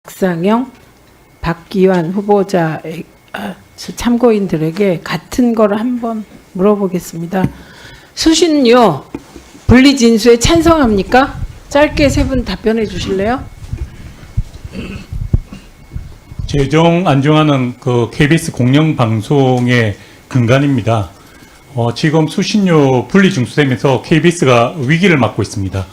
박상영, 박기환 후보자 참고인들에게 같은 걸 한번 물어보겠습니다. 수신료 분리 진수에 찬성합니까? 짧게 세 분 답변해 주실래요? 재정 안정화는 그 KBS 공영방송의 근간입니다. 지금 수신료 분리징수되면서 KBS가 위기를 맞고 있습니다.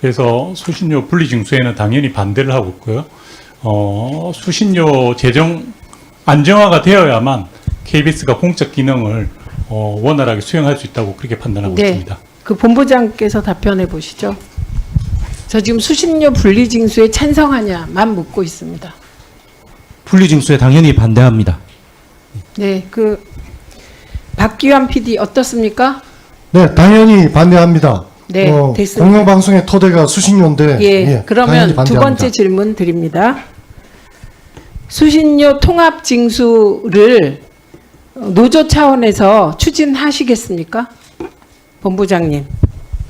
그래서 수신료 분리징수에는 당연히 반대를 하고 있고요. 수신료 재정 안정화가 되어야만 KBS가 공적 기능을 원활하게 수행할 수 있다고 그렇게 판단하고 있습니다. 그 본부장께서 답변해 보시죠. 저 지금 수신료 분리징수에 찬성하냐만 묻고 있습니다. 분리징수에 당연히 반대합니다. 네, 그 박기환 PD 어떻습니까? 네, 당연히 반대합니다. 네, 됐습니다. 공영방송의 토대가 수신료인데 예, 그러면 두 번째 질문 드립니다. 수신료 통합 징수를 노조 차원에서 추진하시겠습니까? 본부장님,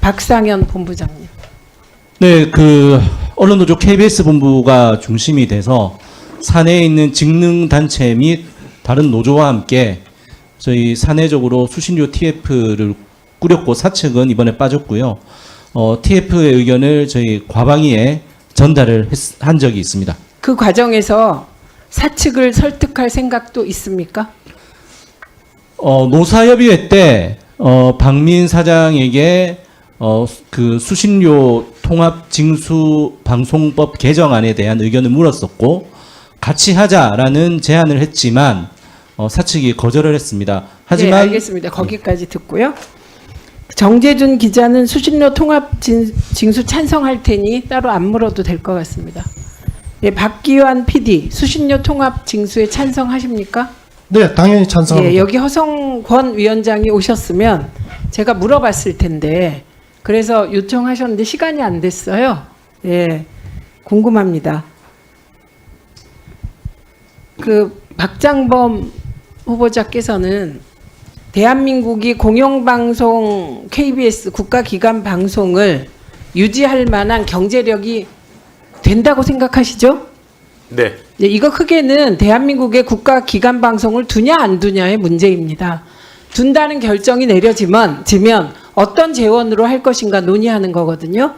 박상현 본부장님. 네, 언론노조 KBS 본부가 중심이 돼서 사내에 있는 직능단체 및 다른 노조와 함께 저희 사내적으로 수신료 TF를 꾸렸고 사측은 이번에 빠졌고요. TF의 의견을 저희 과방위에 전달을 한 적이 있습니다. 그 과정에서 사측을 설득할 생각도 있습니까? 노사협의회 때 박민 사장에게 그 수신료 통합 징수 방송법 개정안에 대한 의견을 물었었고 같이 하자라는 제안을 했지만 사측이 거절을 했습니다. 하지만 네, 알겠습니다. 거기까지 듣고요. 정재준 기자는 수신료 통합 징수 찬성할 테니 따로 안 물어도 될 것 같습니다. 예, 박기환 PD 수신료 통합 징수에 찬성하십니까? 네, 당연히 찬성합니다. 예, 여기 허성권 위원장이 오셨으면 제가 물어봤을 텐데 그래서 요청하셨는데 시간이 안 됐어요. 예, 궁금합니다. 그 박장범 후보자께서는 대한민국이 공영방송 KBS 국가기관 방송을 유지할 만한 경제력이 된다고 생각하시죠? 네. 네, 이거 크게는 대한민국의 국가기관 방송을 두냐 안 두냐의 문제입니다. 둔다는 결정이 내려지면 어떤 재원으로 할 것인가 논의하는 거거든요.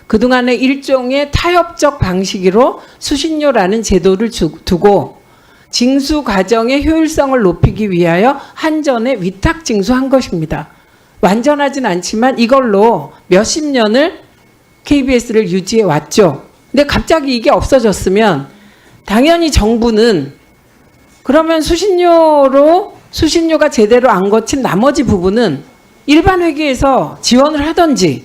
그동안의 일종의 타협적 방식으로 수신료라는 제도를 두고 징수 과정의 효율성을 높이기 위하여 한전에 위탁 징수한 것입니다. 완전하진 않지만 이걸로 몇십 년을 KBS를 유지해 왔죠. 근데 갑자기 이게 없어졌으면 당연히 정부는 그러면 수신료가 제대로 안 거친 나머지 부분은 일반 회계에서 지원을 하든지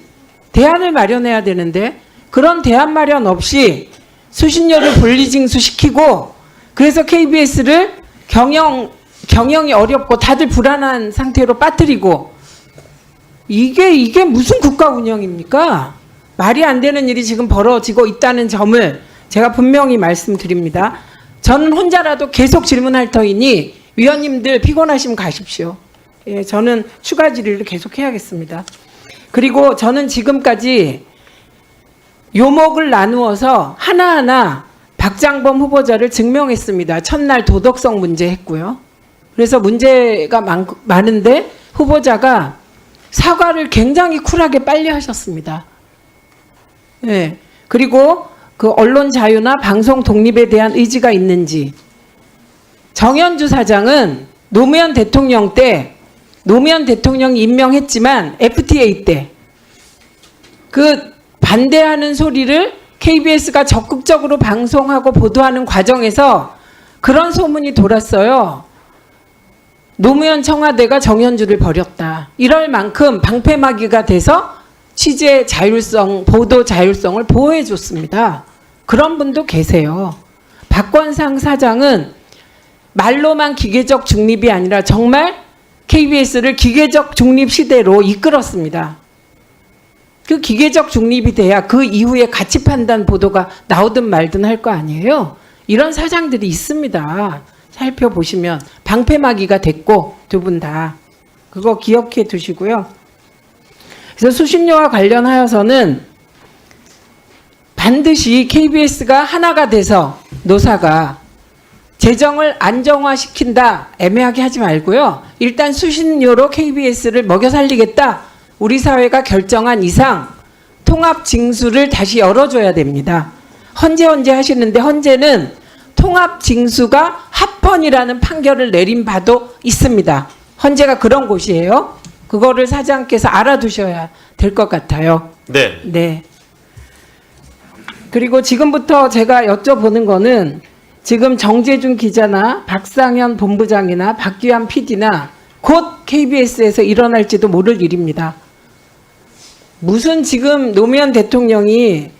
대안을 마련해야 되는데 그런 대안 마련 없이 수신료를 분리징수시키고 그래서 KBS를 경영이 어렵고 다들 불안한 상태로 빠뜨리고 이게 무슨 국가 운영입니까? 말이 안 되는 일이 지금 벌어지고 있다는 점을 제가 분명히 말씀드립니다. 저는 혼자라도 계속 질문할 터이니 위원님들 피곤하시면 가십시오. 예, 저는 추가 질의를 계속 해야겠습니다. 그리고 저는 지금까지 요목을 나누어서 하나하나 박장범 후보자를 증명했습니다. 첫날 도덕성 문제 했고요. 그래서 문제가 많은데 후보자가 사과를 굉장히 쿨하게 빨리 하셨습니다. 예. 그리고 그 언론 자유나 방송 독립에 대한 의지가 있는지 정현주 사장은 노무현 대통령 때 노무현 대통령이 임명했지만 FTA 때 그 반대하는 소리를 KBS가 적극적으로 방송하고 보도하는 과정에서 그런 소문이 돌았어요. 노무현 청와대가 정현주를 버렸다. 이럴 만큼 방패막이가 돼서 취재 자율성, 보도 자율성을 보호해 줬습니다. 그런 분도 계세요. 박권상 사장은 말로만 기계적 중립이 아니라 정말 KBS를 기계적 중립 시대로 이끌었습니다. 그 기계적 중립이 돼야 그 이후에 가치 판단 보도가 나오든 말든 할 거 아니에요. 이런 사장들이 있습니다. 살펴보시면 방패막이가 됐고 두 분 다 그거 기억해 두시고요. 그래서 수신료와 관련하여서는 반드시 KBS가 하나가 돼서 노사가 재정을 안정화시킨다 애매하게 하지 말고요. 일단 수신료로 KBS를 먹여 살리겠다. 우리 사회가 결정한 이상 통합 징수를 다시 열어줘야 됩니다. 헌재 하시는데 헌재는 통합 징수가 합헌이라는 판결을 내린 바도 있습니다. 헌재가 그런 곳이에요. 그거를 사장께서 알아두셔야 될 것 같아요. 네. 네. 그리고 지금부터 제가 여쭤보는 거는 지금 정재준 기자나 박상현 본부장이나 박규환 PD나 곧 KBS에서 일어날지도 모를 일입니다. 무슨 지금 노무현 대통령이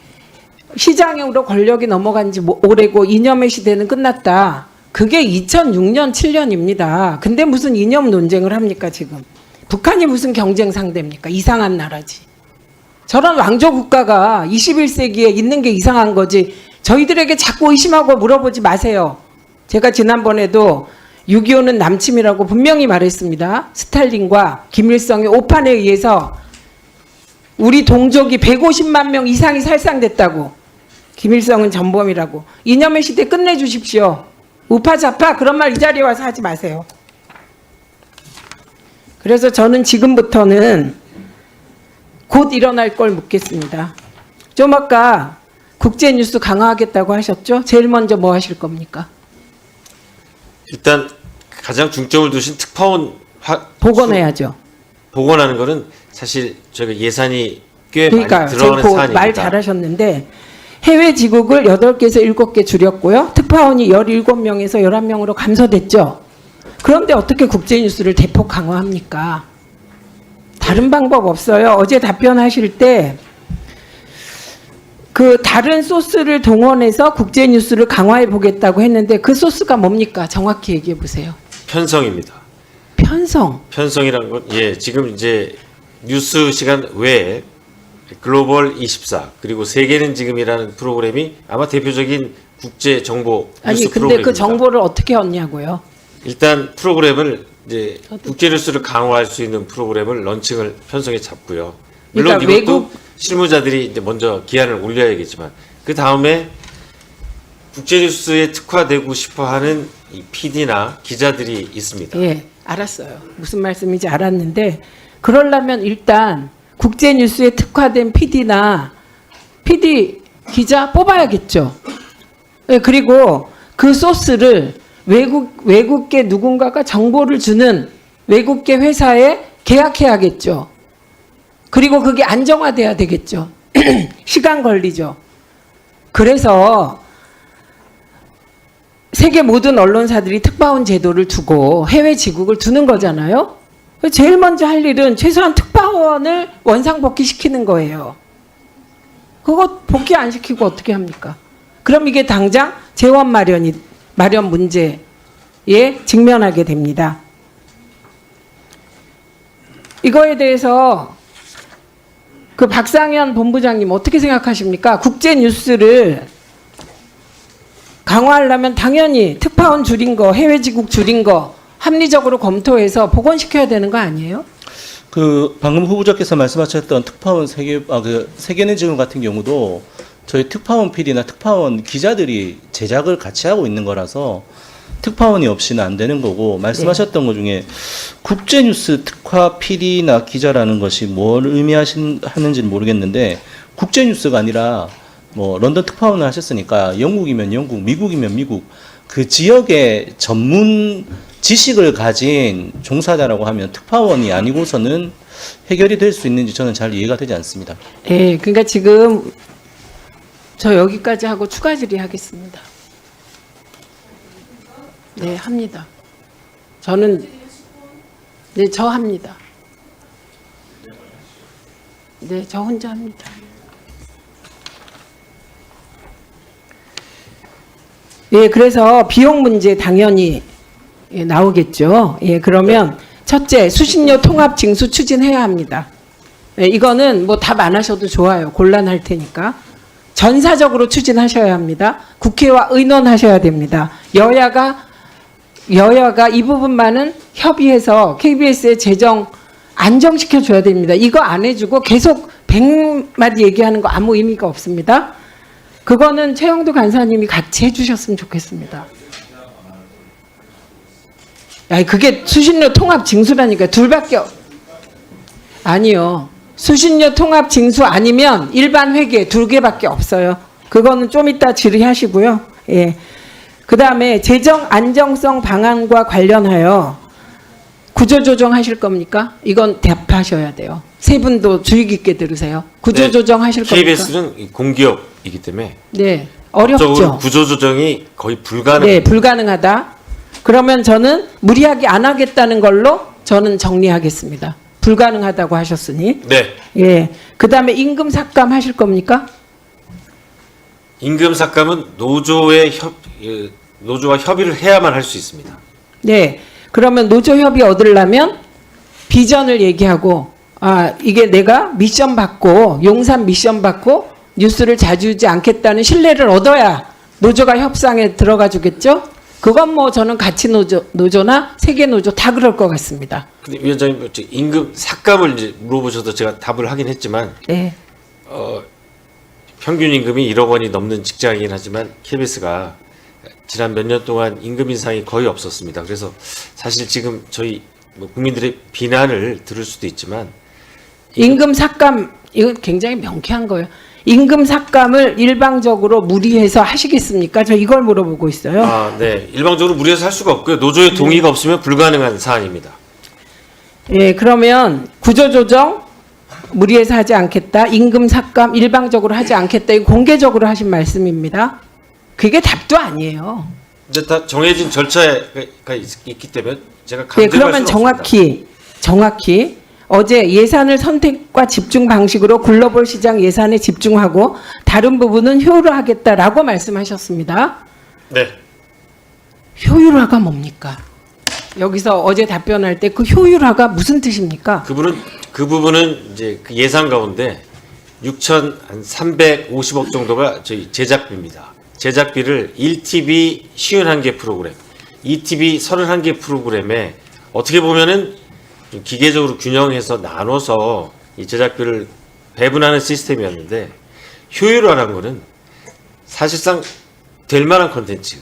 시장으로 권력이 넘어간 지 오래고 이념의 시대는 끝났다. 그게 2006년, 7년입니다. 근데 무슨 이념 논쟁을 합니까 지금. 북한이 무슨 경쟁 상대입니까? 이상한 나라지. 저런 왕조 국가가 21세기에 있는 게 이상한 거지. 저희들에게 자꾸 의심하고 물어보지 마세요. 제가 지난번에도 6.25는 남침이라고 분명히 말했습니다. 스탈린과 김일성의 오판에 의해서 우리 동족이 150만 명 이상이 살상됐다고. 김일성은 전범이라고. 이념의 시대 끝내주십시오. 우파좌파 그런 말 이 자리에 와서 하지 마세요. 그래서 저는 지금부터는 곧 일어날 걸 묻겠습니다. 좀 아까 국제뉴스 강화하겠다고 하셨죠? 제일 먼저 뭐 하실 겁니까? 일단 가장 중점을 두신 특파원 복원해야죠. 복원하는 거는 사실 저희가 예산이 꽤 그러니까요. 많이 들어가는 사안입니다. 말 잘하셨는데 해외 지국을 8개에서 7개 줄였고요. 특파원이 17명에서 11명으로 감소됐죠. 그런데 어떻게 국제뉴스를 대폭 강화합니까? 다른 방법 없어요. 어제 답변하실 때 그 다른 소스를 동원해서 국제뉴스를 강화해 보겠다고 했는데 그 소스가 뭡니까? 정확히 얘기해 보세요. 편성입니다. 편성. 편성이란 건 지금 이제 뉴스 시간 외에 글로벌 24 그리고 세계는 지금이라는 프로그램이 아마 대표적인 국제 정보 뉴스 아니 근데 프로그램입니다. 그 정보를 어떻게 얻냐고요? 일단 프로그램을 이제 국제 뉴스를 강화할 수 있는 프로그램을 런칭을 편성해 잡고요. 물론 그러니까 이것도 실무자들이 이제 먼저 기한을 올려야겠지만 그 다음에 국제 뉴스에 특화되고 싶어하는 이 PD나 기자들이 있습니다. 예, 알았어요. 무슨 말씀인지 알았는데 그러려면 일단 국제뉴스에 특화된 PD나 PD 기자 뽑아야겠죠. 예, 그리고 그 소스를 외국계 누군가가 정보를 주는 외국계 회사에 계약해야겠죠. 그리고 그게 안정화돼야 되겠죠. 시간 걸리죠. 그래서 세계 모든 언론사들이 특파원 제도를 두고 해외 지국을 두는 거잖아요. 제일 먼저 할 일은 최소한 특파원을 원상복귀시키는 거예요. 그거 복귀 안 시키고 어떻게 합니까? 그럼 이게 당장 재원 마련 문제에 직면하게 됩니다. 이거에 대해서 그 박상현 본부장님 어떻게 생각하십니까? 국제 뉴스를 강화하려면 당연히 특파원 줄인 거, 해외 지국 줄인 거 합리적으로 검토해서 복원시켜야 되는 거 아니에요? 그 방금 후보자께서 말씀하셨던 특파원 세계는 지금 같은 경우도 저희 특파원 PD나 특파원 기자들이 제작을 같이 하고 있는 거라서 특파원이 없이는 안 되는 거고 말씀하셨던 것 중에 국제뉴스 특화 PD나 기자라는 것이 뭘 의미하는지는 모르겠는데 국제뉴스가 아니라 뭐 런던 특파원을 하셨으니까 영국이면 영국, 미국이면 미국 그 지역의 전문 지식을 가진 종사자라고 하면 특파원이 아니고서는 해결이 될 수 있는지 저는 잘 이해가 되지 않습니다. 네, 그러니까 지금 저 여기까지 하고 추가 질의하겠습니다. 네, 합니다. 저는 네, 저 합니다. 네, 저 혼자 합니다. 예, 그래서 비용 문제 당연히 나오겠죠. 예, 그러면 첫째, 수신료 통합 징수 추진해야 합니다. 예, 이거는 뭐 답 안 하셔도 좋아요. 곤란할 테니까. 전사적으로 추진하셔야 합니다. 국회와 의논하셔야 됩니다. 여야가 이 부분만은 협의해서 KBS의 재정 안정시켜줘야 됩니다. 이거 안 해주고 계속 100마디 얘기하는 거 아무 의미가 없습니다. 그거는 최영두 간사님이 같이 해주셨으면 좋겠습니다. 아니, 그게 수신료 통합 징수라니까. 둘밖에 아니요. 수신료 통합 징수 아니면 일반 회계 2개밖에 없어요. 그거는 좀 이따 질의하시고요. 예. 그 다음에 재정 안정성 방안과 관련하여 구조조정 하실 겁니까? 이건 답하셔야 돼요. 세 분도 주의 깊게 들으세요. 구조조정 하실 겁니까? KBS는 공기업이기 때문에 네. 법적으로 어렵죠. 구조조정이 거의 불가능. 네, 불가능하다. 그러면 저는 무리하게 안 하겠다는 걸로 저는 정리하겠습니다. 불가능하다고 하셨으니. 네. 예. 그 다음에 임금 삭감 하실 겁니까? 임금 삭감은 노조와 협의를 해야만 할 수 있습니다. 네. 그러면 노조 협의 얻으려면 비전을 얘기하고, 아, 이게 내가 미션 받고, 용산 미션 받고, 뉴스를 자주하지 않겠다는 신뢰를 얻어야 노조가 협상에 들어가 주겠죠? 그건 뭐 저는 가치 노조나 세계 노조 다 그럴 것 같습니다. 근데 위원장님, 임금 삭감을 이제 물어보셔서 제가 답을 하긴 했지만, 네. 평균 임금이 1억 원이 넘는 직장이긴 하지만 KBS가 지난 몇 년 동안 임금 인상이 거의 없었습니다. 그래서 사실 지금 저희 뭐 국민들의 비난을 들을 수도 있지만 임금 삭감, 이건 굉장히 명쾌한 거예요. 임금 삭감을 일방적으로 무리해서 하시겠습니까? 저 이걸 물어보고 있어요. 아, 네. 일방적으로 무리해서 할 수가 없고요. 노조의 동의가 없으면 불가능한 사안입니다. 예, 그러면 구조조정 무리해서 하지 않겠다. 임금 삭감 일방적으로 하지 않겠다. 이거 공개적으로 하신 말씀입니다. 그게 답도 아니에요. 이제 다 정해진 절차가 있기 때문에 제가 네, 강제할 그러면 수는 없습니다. 정확히 어제 예산을 선택과 집중 방식으로 글로벌 시장 예산에 집중하고 다른 부분은 효율화하겠다라고 말씀하셨습니다. 네. 효율화가 뭡니까? 여기서 어제 답변할 때 그 효율화가 무슨 뜻입니까? 그 부분은 이제 그 예산 가운데 6,350억 정도가 저희 제작비입니다. 제작비를 1TV 51개 프로그램, 2TV 31개 프로그램에 어떻게 보면은 좀 기계적으로 균형해서 나눠서 이 제작비를 배분하는 시스템이었는데, 효율화라는 거는 사실상 될 만한 콘텐츠,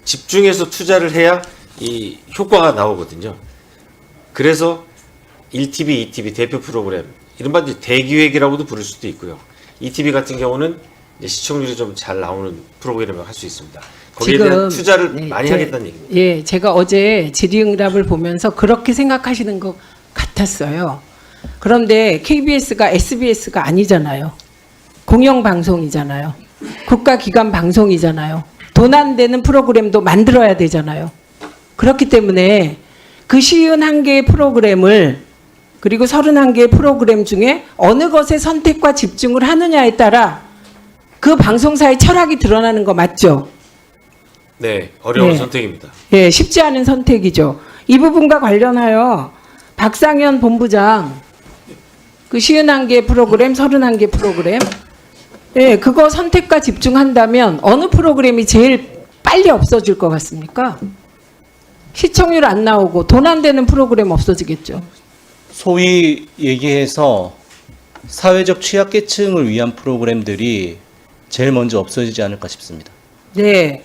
집중해서 투자를 해야 이 효과가 나오거든요. 그래서 1TV, 2TV 대표 프로그램, 이른바 이제 대기획이라고도 부를 수도 있고요. 2TV 같은 경우는 이제 시청률이 좀 잘 나오는 프로그램을 할 수 있습니다. 거기에 대한 투자를 네, 많이 하겠다는 얘기입니다. 예, 제가 어제 질의응답을 보면서 그렇게 생각하시는 것 같았어요. 그런데 KBS가 SBS가 아니잖아요. 공영방송이잖아요. 국가기관 방송이잖아요. 돈 안 되는 프로그램도 만들어야 되잖아요. 그렇기 때문에 그 51개의 프로그램을, 그리고 31개의 프로그램 중에 어느 것에 선택과 집중을 하느냐에 따라 그 방송사의 철학이 드러나는 거 맞죠? 네, 어려운 네. 선택입니다. 예, 쉽지 않은 선택이죠. 이 부분과 관련하여 박상현 본부장 그 51개 프로그램, 31개 프로그램, 예, 그거 선택과 집중한다면 어느 프로그램이 제일 빨리 없어질 것 같습니까? 시청률 안 나오고 돈 안 되는 프로그램 없어지겠죠. 소위 얘기해서 사회적 취약계층을 위한 프로그램들이 제일 먼저 없어지지 않을까 싶습니다. 네.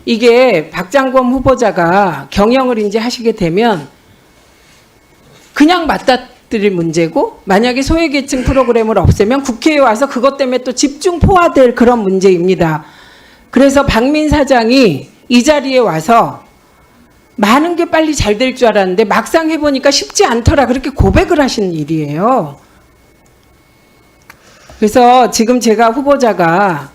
이게 박장범 후보자가 경영을 이제 하시게 되면 그냥 맞닥뜨릴 문제고, 만약에 소외계층 프로그램을 없애면 국회에 와서 그것 때문에 또 집중 포화될 그런 문제입니다. 그래서 박민 사장이 이 자리에 와서 많은 게 빨리 잘 될 줄 알았는데 막상 해보니까 쉽지 않더라, 그렇게 고백을 하신 일이에요. 그래서 지금 제가 후보자가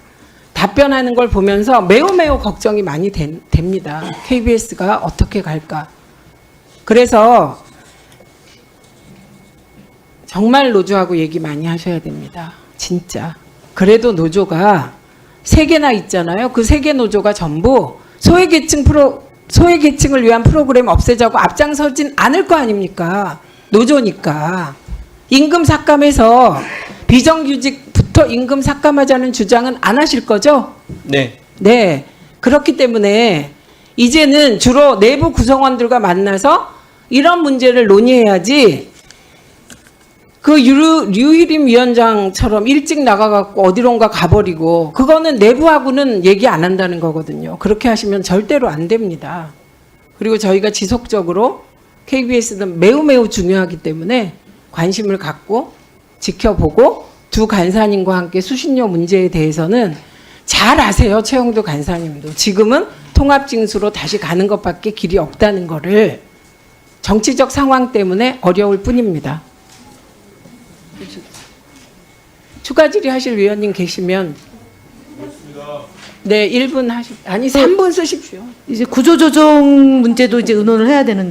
답변하는 걸 보면서 매우 걱정이 많이 됩니다. KBS가 어떻게 갈까. 그래서 정말 노조하고 얘기 많이 하셔야 됩니다. 진짜. 그래도 노조가 3개나 있잖아요. 그 3개 노조가 전부 소외계층을 위한 프로그램 없애자고 앞장서진 않을 거 아닙니까? 노조니까. 임금 삭감해서 비정규직부터 임금 삭감하자는 주장은 안 하실 거죠? 네. 네. 그렇기 때문에 이제는 주로 내부 구성원들과 만나서 이런 문제를 논의해야지, 그 류희림 위원장처럼 일찍 나가갖고 어디론가 가버리고 그거는 내부하고는 얘기 안 한다는 거거든요. 그렇게 하시면 절대로 안 됩니다. 그리고 저희가 지속적으로 KBS는 매우 중요하기 때문에 관심을 갖고 지켜보고 두 간사님과 함께 수신료 문제에 대해서는 잘 아세요. 최영도 간사님도. 지금은 통합징수로 다시 가는 것밖에 길이 없다는 거를 정치적 상황 때문에 어려울 뿐입니다. 추가 질의하실 위원님 계시면 네, 1분 아니 3분 쓰십시오. 이제 구조조정 문제도 이제 의논을 해야 되는데